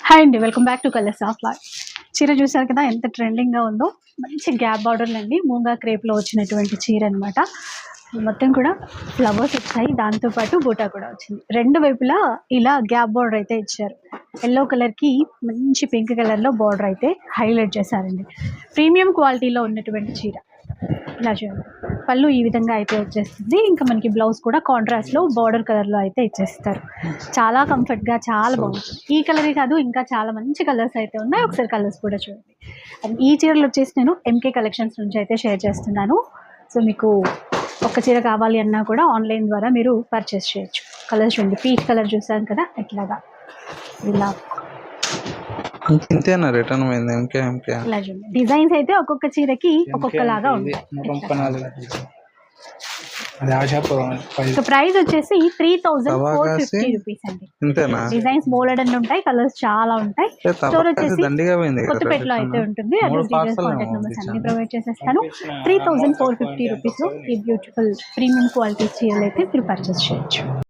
Hi అండి, welcome back to colours of life. చీర చూసారు కదా ఎంత ట్రెండింగ్గా ఉందో. మంచి గ్యాప్ బార్డర్లు అండి, మూంగా క్రేప్లో వచ్చినటువంటి చీర అనమాట. మొత్తం కూడా ఫ్లవర్స్ వచ్చాయి, దాంతోపాటు బూటా కూడా వచ్చింది. రెండు వైపులా ఇలా గ్యాప్ బార్డర్ అయితే ఇచ్చారు. ఎల్లో కలర్కి మంచి పింక్ కలర్లో బార్డర్ అయితే హైలైట్ చేశారండి. ప్రీమియం క్వాలిటీలో ఉన్నటువంటి చీర ఇలా చూడండి. పళ్ళు ఈ విధంగా అయితే వచ్చేస్తుంది. ఇంకా మనకి బ్లౌజ్ కూడా కాంట్రాస్ట్లో బార్డర్ కలర్లో అయితే ఇచ్చేస్తారు. చాలా కంఫర్ట్గా చాలా బాగుంటుంది. ఈ కలరే కాదు, ఇంకా చాలా మంచి కలర్స్ అయితే ఉన్నాయి. ఒకసారి కలర్స్ కూడా చూడండి. అండ్ ఈ చీరలు వచ్చేసి నేను ఎంకే కలెక్షన్స్ నుంచి అయితే షేర్ చేస్తున్నాను. సో మీకు ఒక్క చీర కావాలి అన్నా కూడా ఆన్లైన్ ద్వారా మీరు పర్చేస్ చేయొచ్చు. కలర్స్ చూడండి, పీచ్ కలర్ చూసాను కదా, ఇట్లాగా ఇలా ఇంతేనా రిటర్న్ పోయింది. ఇలా చూడండి. డిజైన్స్ అయితే ఒక్కొక్క చీరకి ఒక్కొక్కలాగా ఉంటాయి. ప్రైస్ వచ్చేసి 3450 రూపీస్ అండి. డిజైన్స్ బోల్డ్ అని ఉంటాయి, కలర్స్ చాలా ఉంటాయి. స్టోర్ వచ్చేసి కొత్తపేటలో అయితే ఉంటుంది. అడ్రస్ డీటెయిల్స్, కాంటాక్ట్ నెంబర్స్ అన్ని ప్రొవైడ్ చేసేస్తాను. 3450 రూపీస్ ఈ బ్యూటిఫుల్ ప్రీమియం క్వాలిటీ చీరలు అయితే మీరు పర్చేస్ చేయొచ్చు.